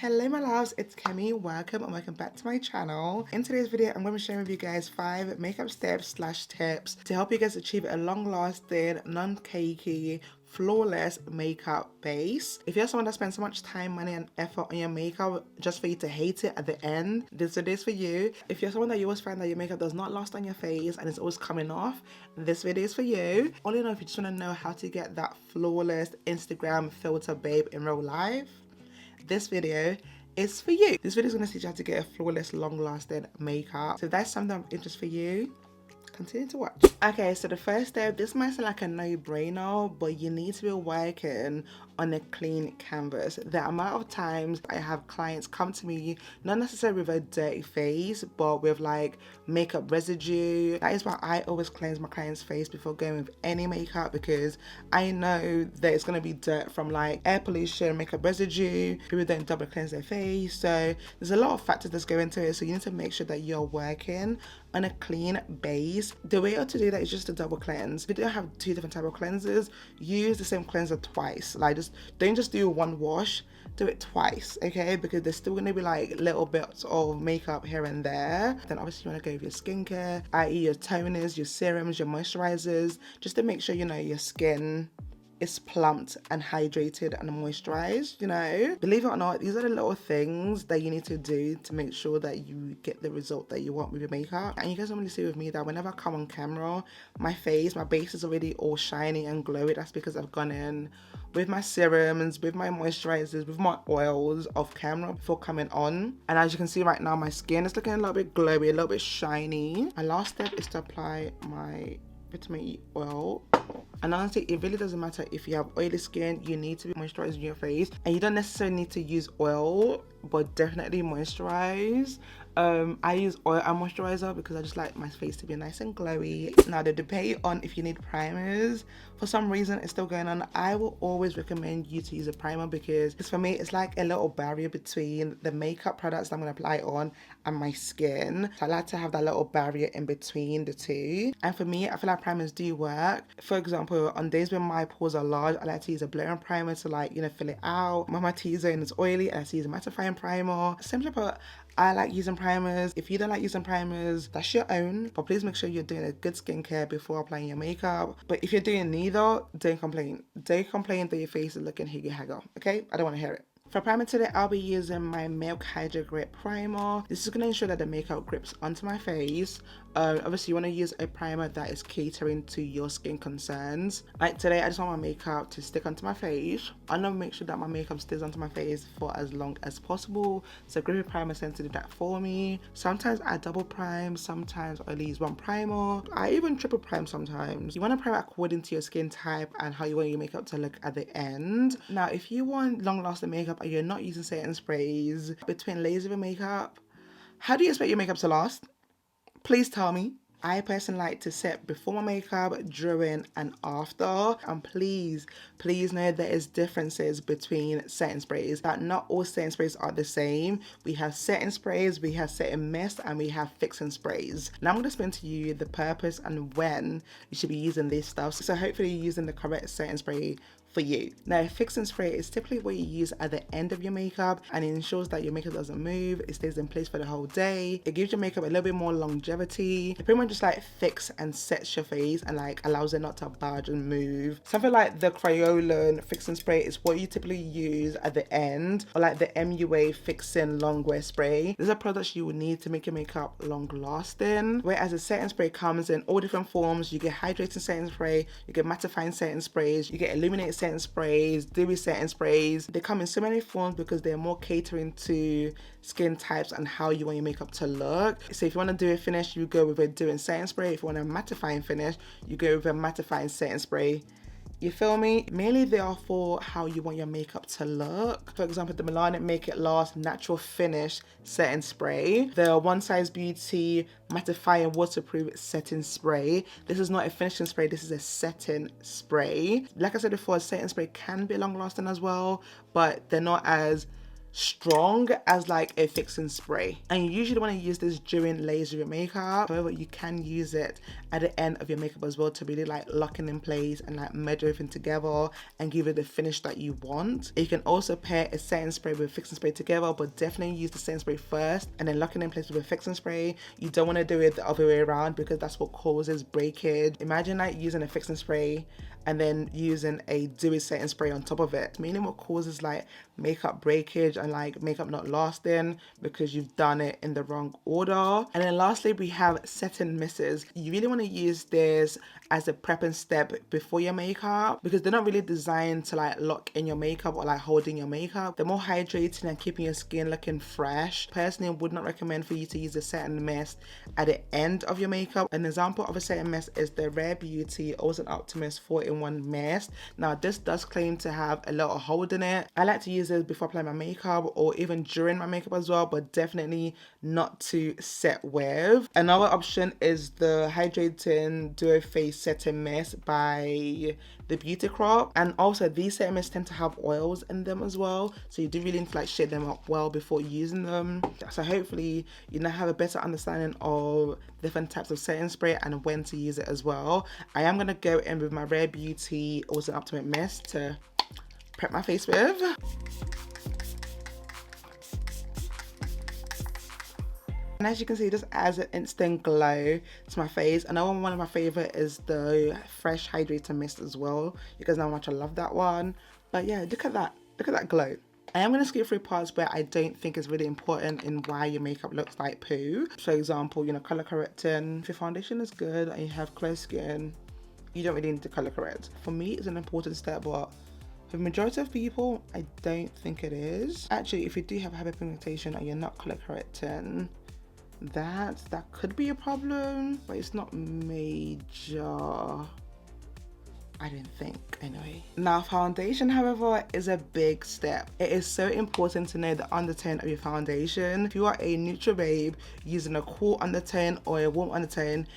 Hello my loves, it's Kemi. Welcome back to my channel. In today's video, I'm going to be sharing with you guys 5 makeup steps / tips to help you guys achieve a long-lasting, non-cakey, flawless makeup base. If you're someone that spends so much time, money and effort on your makeup just for you to hate it at the end, this video is for you. If you're someone that you always find that your makeup does not last on your face and it's always coming off, this video is for you. All in all, if you just want to know how to get that flawless Instagram filter babe in real life, this video is for you. This video is going to teach you how to get a flawless, long-lasting makeup. So if that's something of interest for you, continue to watch. Okay, so the first step, this might sound like a no-brainer, but you need to be working on a clean canvas. The amount of times I have clients come to me, not necessarily with a dirty face, but with like makeup residue. That is why I always cleanse my client's face before going with any makeup, because I know that it's going to be dirt from like air pollution, makeup residue. People don't double cleanse their face, so there's a lot of factors that go into it. So you need to make sure that you're working on a clean base. The way to do that is just to double cleanse. If you don't have 2 different type of cleansers, use the same cleanser twice. Like don't just do one wash, do it twice, okay? Because there's still gonna be like little bits of makeup here and there. Then obviously you wanna go with your skincare, i.e. your toners, your serums, your moisturizers, just to make sure you know your skin is plumped and hydrated and moisturized, you know. Believe it or not, these are the little things that you need to do to make sure that you get the result that you want with your makeup. And you guys normally see with me that whenever I come on camera, my base is already all shiny and glowy. That's because I've gone in with my serums, with my moisturizers, with my oils off camera before coming on. And as you can see right now, my skin is looking a little bit glowy, a little bit shiny. My last step is to apply my vitamin E oil. And honestly, it really doesn't matter if you have oily skin, you need to be moisturizing your face. And you don't necessarily need to use oil, but definitely moisturize. I use oil and moisturizer because I just like my face to be nice and glowy. Now the debate on if you need primers, for some reason it's still going on. I will always recommend you to use a primer because for me it's like a little barrier between the makeup products that I'm going to apply on and my skin. So I like to have that little barrier in between the two. And for me, I feel like primers do work. For example, on days when my pores are large, I like to use a blurring primer to like, you know, fill it out. When my T-zone is oily, I like to use a mattifying primer. Simply put, I like using primers. If you don't like using primers, that's your own. But please make sure you're doing a good skincare before applying your makeup. But if you're doing neither, don't complain. Don't complain that your face is looking higgy-hagger, okay? I don't want to hear it. For primer today, I'll be using my Milk Hydro Grip Primer. This is going to ensure that the makeup grips onto my face. Obviously, you want to use a primer that is catering to your skin concerns. Like today, I just want my makeup to stick onto my face. I want to make sure that my makeup stays onto my face for as long as possible. So Grippy Primer tends to do that for me. Sometimes I double prime, sometimes I only use one primer. I even triple prime sometimes. You want to prime according to your skin type and how you want your makeup to look at the end. Now, if you want long-lasting makeup and you're not using setting sprays between layers of your makeup, how do you expect your makeup to last? Please tell me. I personally like to set before my makeup, during and after. And please know there is differences between setting sprays. That not all setting sprays are the same. We have setting sprays, we have setting mist, and we have fixing sprays. Now I'm going to explain to you the purpose and when you should be using this stuff. So hopefully you're using the correct setting spray for you. Now, fixing spray is typically what you use at the end of your makeup, and it ensures that your makeup doesn't move, it stays in place for the whole day. It gives your makeup a little bit more longevity. It pretty much just like fix and sets your face and like allows it not to budge and move. Something like the Crayolan fixing spray is what you typically use at the end, or like the MUA fixing longwear spray. These are products you will need to make your makeup long lasting. Whereas a setting spray comes in all different forms. You get hydrating setting spray, you get mattifying setting sprays, you get illuminating setting sprays, dewy setting sprays. They come in so many forms because they're more catering to skin types and how you want your makeup to look. So if you want to do a finish, you go with a dewy setting spray. If you want a mattifying finish, you go with a mattifying setting spray. You feel me? Mainly they are for how you want your makeup to look. For example, the Milani Make It Last Natural Finish Setting Spray. The One Size Beauty Mattifying Waterproof Setting Spray. This is not a finishing spray, this is a setting spray. Like I said before, a setting spray can be long lasting as well, but they're not as strong as like a fixing spray, and you usually want to use this during layers of your makeup. However, you can use it at the end of your makeup as well to really like lock it in place and like merge everything together and give it the finish that you want. You can also pair a setting spray with a fixing spray together, but definitely use the setting spray first and then lock it in place with a fixing spray. You don't want to do it the other way around because that's what causes breakage. Imagine like using a fixing spray and then using a dewy setting spray on top of it, meaning what causes like makeup breakage and like makeup not lasting because you've done it in the wrong order. And then lastly, we have setting misses. You really want to use this as a prepping step before your makeup because they're not really designed to like lock in your makeup or like holding your makeup. They're more hydrating and keeping your skin looking fresh. Personally, I would not recommend for you to use a setting mist at the end of your makeup. An example of a setting mist is the Rare Beauty Ocean Optimist 4-in-1 mist. Now this does claim to have a lot of hold in it. I like to use this before applying my makeup or even during my makeup as well, but definitely not to set with. Another option is the Hydrating Duo Face Setting Mist by the Beauty Crop, and also these setting mists tend to have oils in them as well, so you do really need to like shade them up well before using them. So hopefully you now have a better understanding of different types of setting spray and when to use it as well. I am going to go in with my Rare Beauty Ocean Optimist mist to prep my face with. And as you can see, this adds an instant glow to my face. Another one of my favorite is the Fresh Hydrator Mist as well. You guys know how much I love that one. But yeah, look at that glow. I am going to skip through parts where I don't think is really important in why your makeup looks like poo. For example, you know, color correcting. If your foundation is good and you have clear skin, you don't really need to color correct. For me, it's an important step, but for the majority of people, I don't think it is. Actually, if you do have hyperpigmentation and you're not color correcting, that could be a problem, but it's not major, I didn't think anyway. Now foundation, however, is a big step. It is so important to know the undertone of your foundation. If you are a neutral babe using a cool undertone or a warm undertone,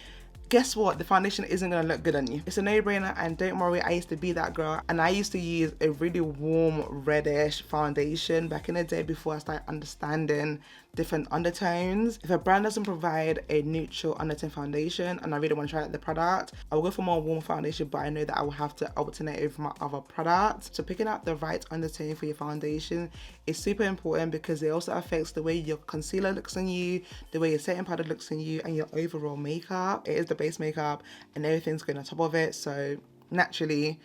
guess what? The foundation isn't gonna look good on you. It's a no-brainer, and don't worry, I used to be that girl, and I used to use a really warm reddish foundation back in the day before I started understanding different undertones. If a brand doesn't provide a neutral undertone foundation and I really want to try out the product, I will go for more warm foundation, but I know that I will have to alternate with my other products. So picking out the right undertone for your foundation is super important because it also affects the way your concealer looks on you, the way your setting powder looks on you, and your overall makeup. It is the base makeup and everything's going on top of it, so naturally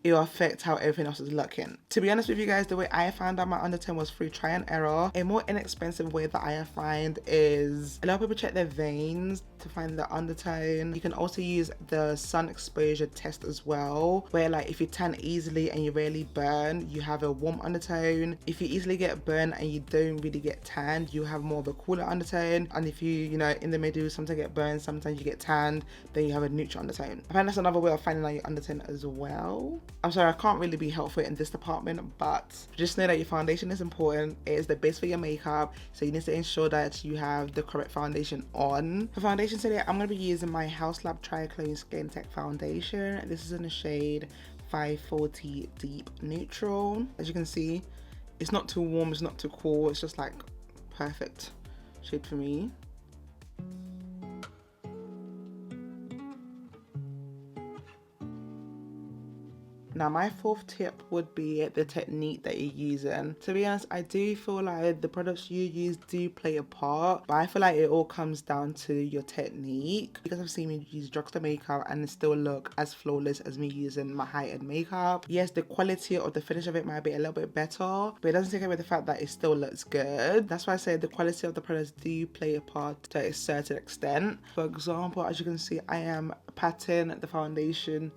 it will affect how everything else is looking. To be honest with you guys, the way I found out my undertone was through try and error. A more inexpensive way that I find is a lot of people check their veins to find the undertone. You can also use the sun exposure test as well, where like if you tan easily and you rarely burn, you have a warm undertone. If you easily get burned and you don't really get tanned, you have more of a cooler undertone. And if you know, in the middle, sometimes get burned, sometimes you get tanned, then you have a neutral undertone. I find that's another way of finding out your undertone as well. I'm sorry, I can't really be helpful in this department, but just know that your foundation is important. It is the base for your makeup, so you need to ensure that you have the correct foundation on. For foundation today, I'm going to be using my House Lab Trioclone Skin Tech Foundation. This is in the shade 540 Deep Neutral. As you can see, it's not too warm, it's not too cool, it's just like perfect shade for me. Now my fourth tip would be the technique that you're using. To be honest, I do feel like the products you use do play a part, but I feel like it all comes down to your technique. Because I've seen me use drugstore makeup and it still look as flawless as me using my high-end makeup. Yes, the quality or the finish of it might be a little bit better, but it doesn't take away the fact that it still looks good. That's why I say the quality of the products do play a part to a certain extent. For example, as you can see, I am patting the foundation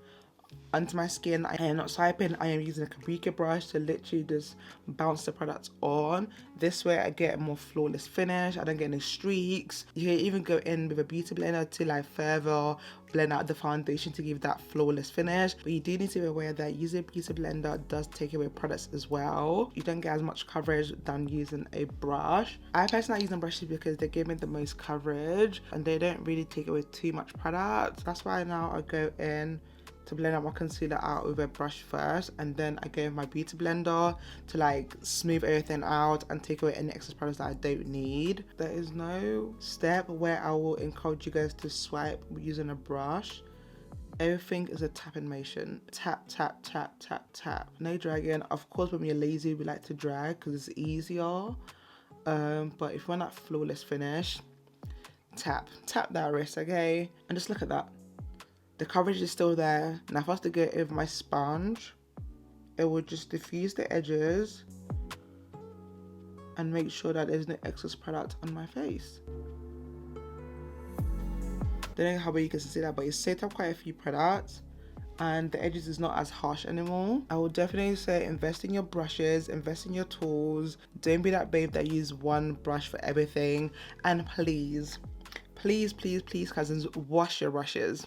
onto my skin. I am not swiping, I am using a Kabrika brush to literally just bounce the product on. This way I get a more flawless finish, I don't get any streaks. You can even go in with a beauty blender to like further blend out the foundation to give that flawless finish. But you do need to be aware that using a beauty blender does take away products as well. You don't get as much coverage than using a brush. I personally like using brushes because they give me the most coverage and they don't really take away too much product. That's why now I go in to blend out my concealer out with a brush first, and then I go with my beauty blender to like smooth everything out and take away any excess products that I don't need. There is no step where I will encourage you guys to swipe using a brush. Everything is a tapping motion. Tap, tap, tap, tap, tap. No dragging. Of course, when you're lazy, we like to drag because it's easier. But if you want that flawless finish, tap that wrist, okay? And just look at that. The coverage is still there. Now if I was to go over my sponge, it will just diffuse the edges and make sure that there's no excess product on my face. Don't know how well you can see that, but it's set up quite a few products and the edges is not as harsh anymore. I would definitely say invest in your brushes, invest in your tools. Don't be that babe that uses one brush for everything. And please, please, please, please, cousins, wash your brushes.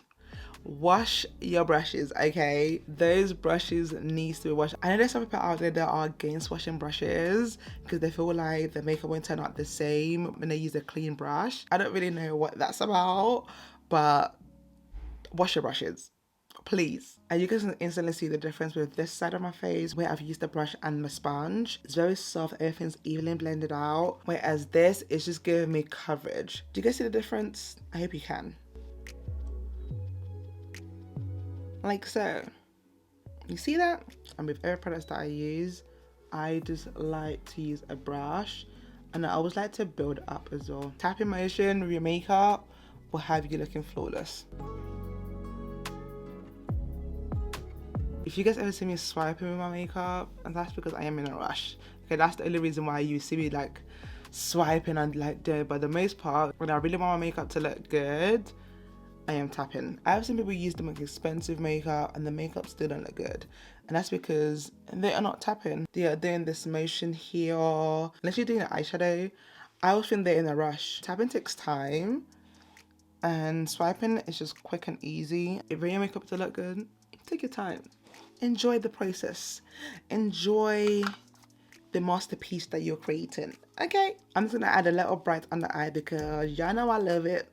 Wash your brushes, okay? Those brushes needs to be washed. I know there's some people out there that are against washing brushes because they feel like the makeup won't turn out the same when they use a clean brush. I don't really know what that's about, but wash your brushes, please. And you can instantly see the difference with this side of my face where I've used the brush and my sponge. It's very soft, everything's evenly blended out, whereas this is just giving me coverage. Do you guys see the difference? I hope you can. Like so. You see that? And with every product that I use, I just like to use a brush, and I always like to build up as well. Tapping motion with your makeup will have you looking flawless. If you guys ever see me swiping with my makeup, and that's because I am in a rush. Okay, that's the only reason why you see me like swiping and like doing it. But the most part, when I really want my makeup to look good, I am tapping. I've seen people use the most expensive makeup and the makeup still don't look good. And that's because they are not tapping. They are doing this motion here. Unless you're doing an eyeshadow, I always think they're in a rush. Tapping takes time and swiping is just quick and easy. If you want your makeup to look good, take your time. Enjoy the process. Enjoy the masterpiece that you're creating. Okay, I'm just gonna add a little bright under eye because y'all know I love it.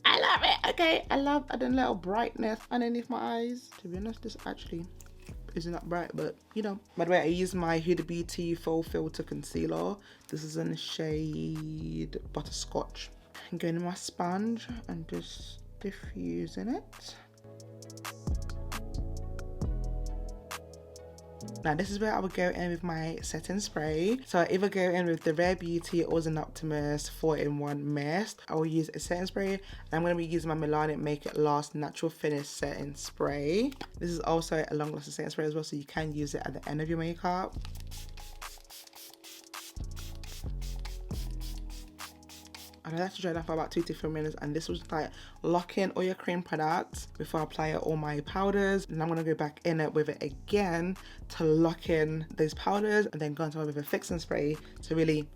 I love it, okay? I love adding a little brightness underneath my eyes. To be honest, this actually isn't that bright, but you know. By the way, I use my Huda Beauty Full Filter Concealer. This is in the shade Butterscotch. I'm going in my sponge and just diffusing it. Now this is where I would go in with my setting spray. So I either go in with the Rare Beauty or the Optimus 4-in-1 Mist. I will use a setting spray, and I'm going to be using my Milani Make It Last Natural Finish Setting Spray. This is also a long lasting setting spray as well, so you can use it at the end of your makeup. And I like to dry that for about 2 to 3 minutes, and this was like lock in all your cream products before I apply all my powders. And I'm gonna go back in it with it again to lock in those powders, and then go into it with a fixing spray to really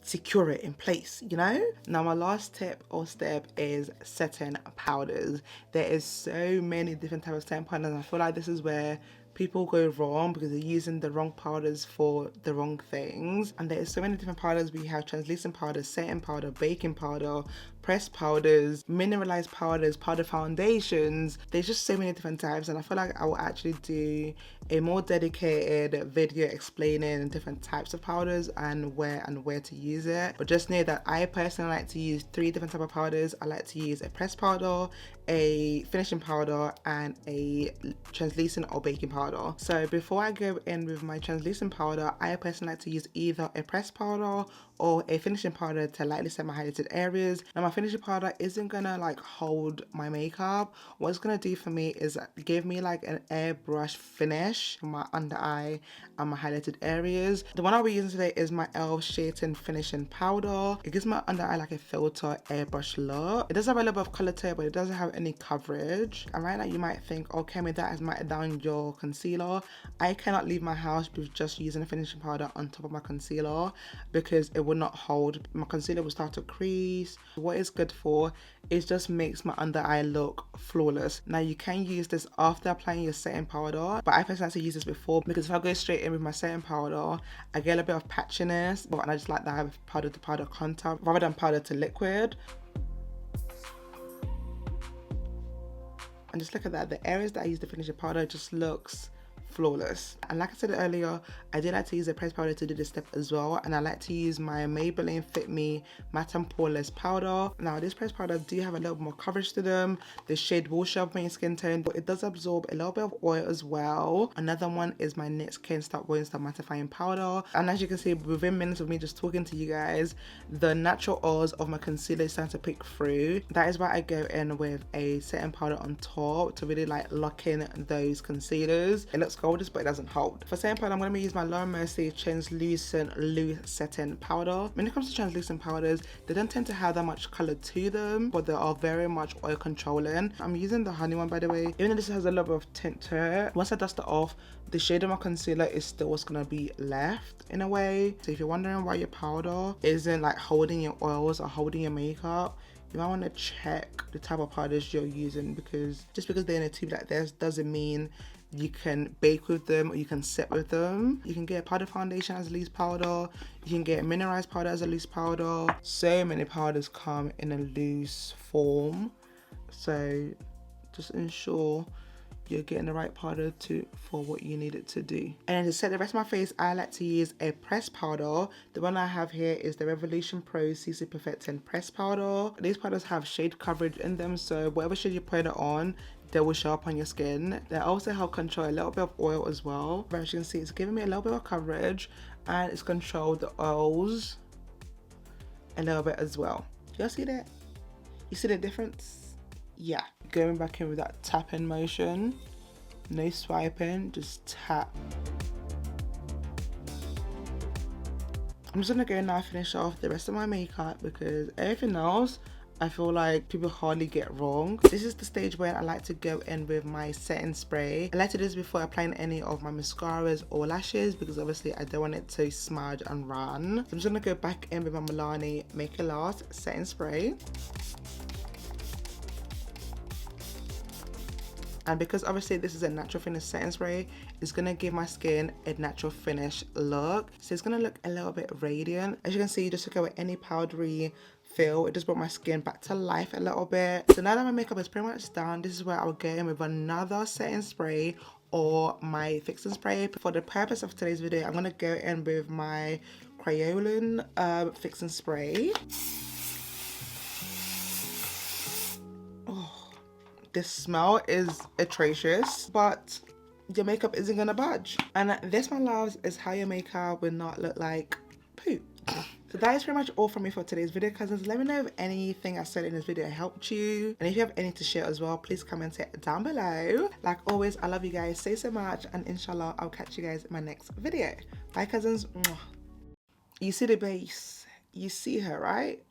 secure it in place, you know? Now my last tip or step is setting powders. There is so many different types of setting powders, and I feel like this is where people go wrong because they're using the wrong powders for the wrong things. And there is so many different powders. We have translucent powder, setting powder, baking powder, pressed powders, mineralized powders, powder foundations. There's just so many different types, and I feel like I will actually do a more dedicated video explaining different types of powders and where to use it. But just know that I personally like to use 3 different types of powders. I like to use a pressed powder, a finishing powder, and a translucent or baking powder. So before I go in with my translucent powder, I personally like to use either a pressed powder or a finishing powder to lightly set my highlighted areas. Now my finishing powder isn't gonna like hold my makeup. What it's gonna do for me is give me like an airbrush finish for my under eye and my highlighted areas. The one I'll be using today is my e.l.f. Shade Finishing Powder. It gives my under eye like a filter airbrush look. It does have a little bit of color to it, but it doesn't have any coverage. And right now you might think, oh Kemi, that has matted down your concealer. I cannot leave my house with just using a finishing powder on top of my concealer because it would not hold. My concealer will start to crease. What it's good for is just makes my under eye look flawless. Now you can use this after applying your setting powder, but I personally like to use this before because if I go straight in with my setting powder, I get a bit of patchiness, and I just like that I have powder to powder contact rather than powder to liquid. and just look at that. The areas that I use the finishing powder just looks flawless. And like I said earlier, I do like to use a pressed powder to do this step as well, and I like to use my Maybelline Fit Me Matte and Poreless powder. Now this pressed powder do have a little more coverage to them. The shade will show up on your skin tone, but it does absorb a little bit of oil as well. Another one is my NYX Can't Stop Going Stop Mattifying powder, and as you can see, within minutes of me just talking to you guys, the natural oils of my concealer is starting to pick through. That is why I go in with a setting powder on top to really like lock in those concealers. It looks gorgeous, but it doesn't hold. For setting powder, I'm going to use my Laura Mercier Translucent Loose Setting Powder. When it comes to translucent powders, they don't tend to have that much color to them, but they are very much oil controlling. I'm using the honey one, by the way. Even though this has a little bit of tint to it, once I dust it off, the shade of my concealer is still what's going to be left in a way. So if you're wondering why your powder isn't like holding your oils or holding your makeup, you might want to check the type of powders you're using, because just because they're in a tube like this doesn't mean you can bake with them or you can set with them. You can get a powder foundation as a loose powder. You can get a mineralized powder as a loose powder. So many powders come in a loose form. So just ensure you're getting the right powder for what you need it to do. And then to set the rest of my face, I like to use a pressed powder. The one I have here is the Revolution Pro CC Perfecting Pressed Powder. These powders have shade coverage in them, so whatever shade you put it on, they will show up on your skin. They also help control a little bit of oil as well. But as you can see, it's giving me a little bit of coverage, and it's controlled the oils a little bit as well. Y'all see that? You see the difference? Yeah. Going back in with that tapping motion. No swiping, just tap. I'm just gonna go now finish off the rest of my makeup, because everything else I feel like people hardly get wrong. This is the stage where I like to go in with my setting spray. I like to do this before applying any of my mascaras or lashes, because obviously I don't want it to smudge and run. So I'm just gonna go back in with my Milani Make It Last setting spray. And because obviously this is a natural finish setting spray, it's gonna give my skin a natural finish look. So it's gonna look a little bit radiant. As you can see, just to go with any powdery feel, it just brought my skin back to life a little bit. So now that my makeup is pretty much done, this is where I'll go in with another setting spray or my fixing spray. For the purpose of today's video, I'm gonna go in with my Crayolan fixing spray. The smell is atrocious, but your makeup isn't gonna budge. And this, my loves, is how your makeup will not look like poop. So that is pretty much all from me for today's video, cousins. Let me know if anything I said in this video helped you. And if you have anything to share as well, please comment it down below. Like always, I love you guys so much, and inshallah, I'll catch you guys in my next video. Bye, cousins. You see the base. You see her, right?